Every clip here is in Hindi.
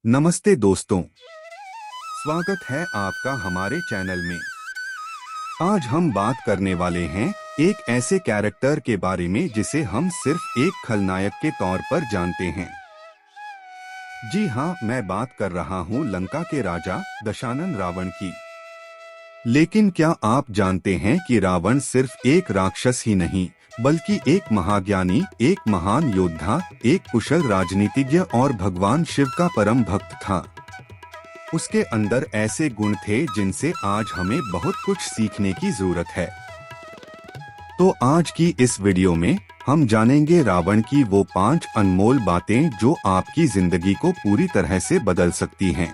नमस्ते दोस्तों, स्वागत है आपका हमारे चैनल में। आज हम बात करने वाले हैं एक ऐसे कैरेक्टर के बारे में जिसे हम सिर्फ एक खलनायक के तौर पर जानते हैं। जी हाँ, मैं बात कर रहा हूँ लंका के राजा दशानन रावण की। लेकिन क्या आप जानते हैं कि रावण सिर्फ एक राक्षस ही नहीं बल्कि एक महाज्ञानी, एक महान योद्धा, एक कुशल राजनीतिज्ञ और भगवान शिव का परम भक्त था। उसके अंदर ऐसे गुण थे जिनसे आज हमें बहुत कुछ सीखने की जरूरत है। तो आज की इस वीडियो में हम जानेंगे रावण की वो 5 अनमोल बातें जो आपकी जिंदगी को पूरी तरह से बदल सकती हैं।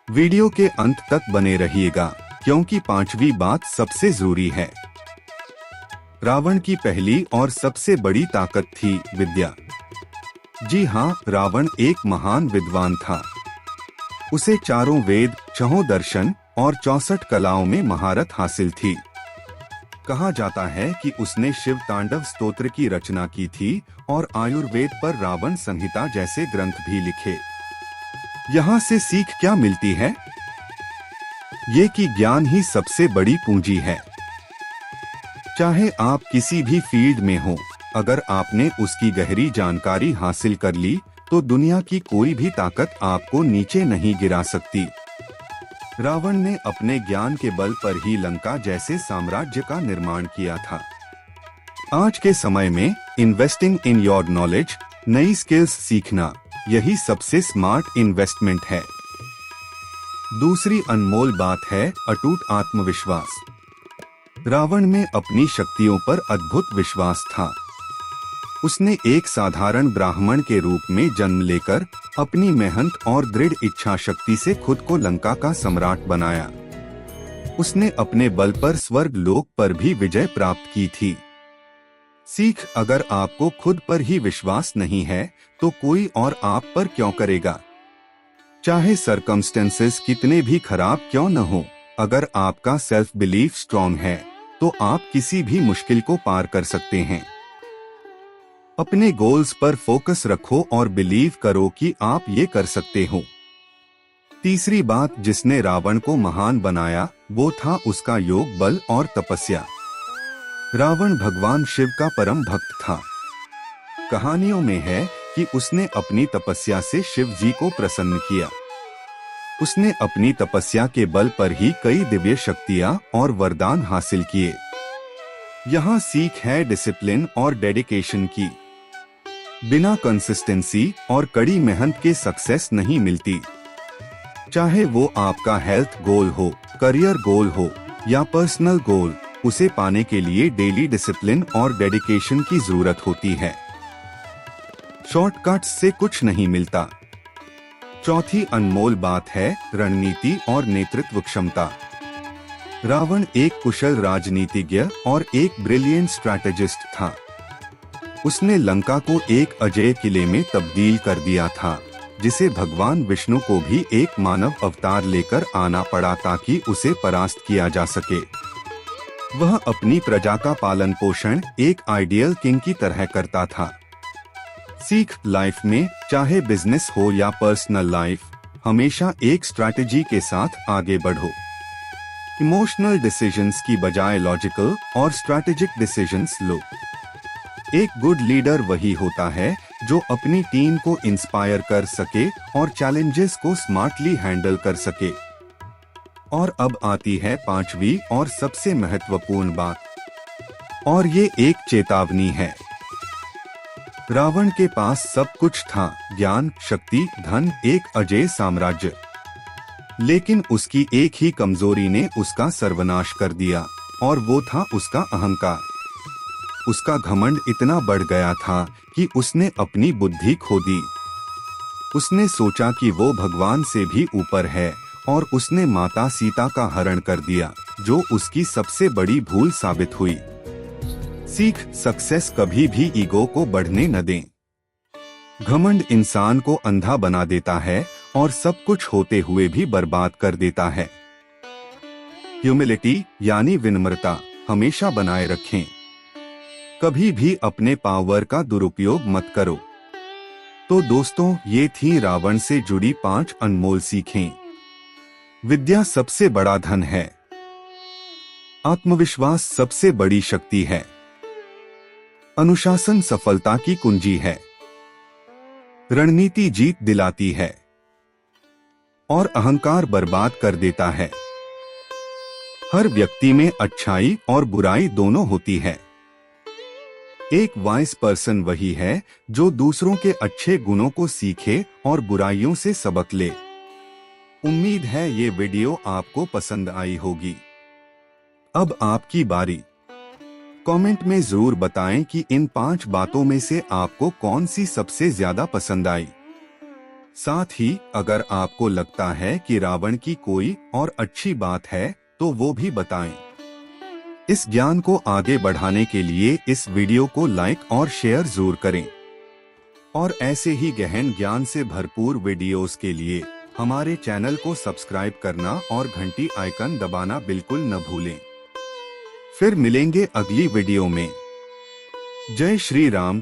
वीडियो के अंत तक बने रहिएगा क्योंकि 5वीं बात सबसे जरूरी है। रावण की पहली और सबसे बड़ी ताकत थी विद्या। जी हाँ, रावण एक महान विद्वान था। उसे चारों वेद, 6 दर्शन और 64 कलाओं में महारत हासिल थी। कहा जाता है कि उसने शिव तांडव स्तोत्र की रचना की थी और आयुर्वेद पर रावण संहिता जैसे ग्रंथ भी लिखे। यहाँ से सीख क्या मिलती है? ये कि ज्ञान ही सबसे बड़ी पूंजी है। चाहे आप किसी भी फील्ड में हो, अगर आपने उसकी गहरी जानकारी हासिल कर ली तो दुनिया की कोई भी ताकत आपको नीचे नहीं गिरा सकती। रावण ने अपने ज्ञान के बल पर ही लंका जैसे साम्राज्य का निर्माण किया था। आज के समय में इन्वेस्टिंग इन योर नॉलेज, नई स्किल्स सीखना, यही सबसे स्मार्ट इन्वेस्टमेंट है। दूसरी अनमोल बात है अटूट आत्मविश्वास। रावण में अपनी शक्तियों पर अद्भुत विश्वास था। उसने एक साधारण ब्राह्मण के रूप में जन्म लेकर अपनी मेहनत और दृढ़ इच्छा शक्ति से खुद को लंका का सम्राट बनाया। उसने अपने बल पर स्वर्ग लोक पर भी विजय प्राप्त की थी। सीख, अगर आपको खुद पर ही विश्वास नहीं है तो कोई और आप पर क्यों करेगा? चाहे सर्कमस्टेंसेस कितने भी खराब क्यों न हो, अगर आपका सेल्फ बिलीफ स्ट्रॉन्ग है तो आप किसी भी मुश्किल को पार कर सकते हैं। अपने गोल्स पर फोकस रखो और बिलीव करो कि आप ये कर सकते हो। तीसरी बात जिसने रावण को महान बनाया वो था उसका योग बल और तपस्या। रावण भगवान शिव का परम भक्त था। कहानियों में है कि उसने अपनी तपस्या से शिव जी को प्रसन्न किया। उसने अपनी तपस्या के बल पर ही कई दिव्य शक्तियां और वरदान हासिल किए। यहाँ सीख है डिसिप्लिन और डेडिकेशन की। बिना कंसिस्टेंसी और कड़ी मेहनत के सक्सेस नहीं मिलती। चाहे वो आपका हेल्थ गोल हो, करियर गोल हो या पर्सनल गोल, उसे पाने के लिए डेली डिसिप्लिन और डेडिकेशन की जरूरत होती है। शॉर्टकट्स से कुछ नहीं मिलता। चौथी अनमोल बात है रणनीति और नेतृत्व क्षमता। रावण एक कुशल राजनीतिज्ञ और एक ब्रिलियंट स्ट्रैटेजिस्ट था। उसने लंका को एक अजेय किले में तब्दील कर दिया था, जिसे भगवान विष्णु को भी एक मानव अवतार लेकर आना पड़ा ताकि उसे परास्त किया जा सके। वह अपनी प्रजा का पालन पोषण एक आइडियल किंग की तरह करता था। सीख, लाइफ में चाहे बिजनेस हो या पर्सनल लाइफ, हमेशा एक स्ट्रैटेजी के साथ आगे बढ़ो। इमोशनल डिसीजंस की बजाय लॉजिकल और स्ट्रैटेजिक डिसीजंस लो। एक गुड लीडर वही होता है जो अपनी टीम को इंस्पायर कर सके और चैलेंजेस को स्मार्टली हैंडल कर सके। और अब आती है 5वीं और सबसे महत्वपूर्ण बात, और ये एक चेतावनी है। रावण के पास सब कुछ था, ज्ञान, शक्ति, धन, एक अजेय साम्राज्य। लेकिन उसकी एक ही कमजोरी ने उसका सर्वनाश कर दिया और वो था उसका अहंकार। उसका घमंड इतना बढ़ गया था कि उसने अपनी बुद्धि खो दी। उसने सोचा कि वो भगवान से भी ऊपर है और उसने माता सीता का हरण कर दिया, जो उसकी सबसे बड़ी भूल साबित हुई। सीख, सक्सेस कभी भी ईगो को बढ़ने न दें। घमंड इंसान को अंधा बना देता है और सब कुछ होते हुए भी बर्बाद कर देता है। ह्यूमिलिटी यानी विनम्रता हमेशा बनाए रखें। कभी भी अपने पावर का दुरुपयोग मत करो। तो दोस्तों, ये थी रावण से जुड़ी 5 अनमोल सीखें। विद्या सबसे बड़ा धन है। आत्मविश्वास सबसे बड़ी शक्ति है। अनुशासन सफलता की कुंजी है। रणनीति जीत दिलाती है और अहंकार बर्बाद कर देता है। हर व्यक्ति में अच्छाई और बुराई दोनों होती है। एक वाइज पर्सन वही है जो दूसरों के अच्छे गुणों को सीखे और बुराइयों से सबक ले। उम्मीद है ये वीडियो आपको पसंद आई होगी। अब आपकी बारी। कमेंट में जरूर बताएं कि इन 5 बातों में से आपको कौन सी सबसे ज्यादा पसंद आई। साथ ही अगर आपको लगता है कि रावण की कोई और अच्छी बात है तो वो भी बताएं। इस ज्ञान को आगे बढ़ाने के लिए इस वीडियो को लाइक और शेयर जरूर करें और ऐसे ही गहन ज्ञान से भरपूर वीडियोस के लिए हमारे चैनल को सब्सक्राइब करना और घंटी आइकन दबाना बिल्कुल न भूलें। फिर मिलेंगे अगली वीडियो में। जय श्री राम।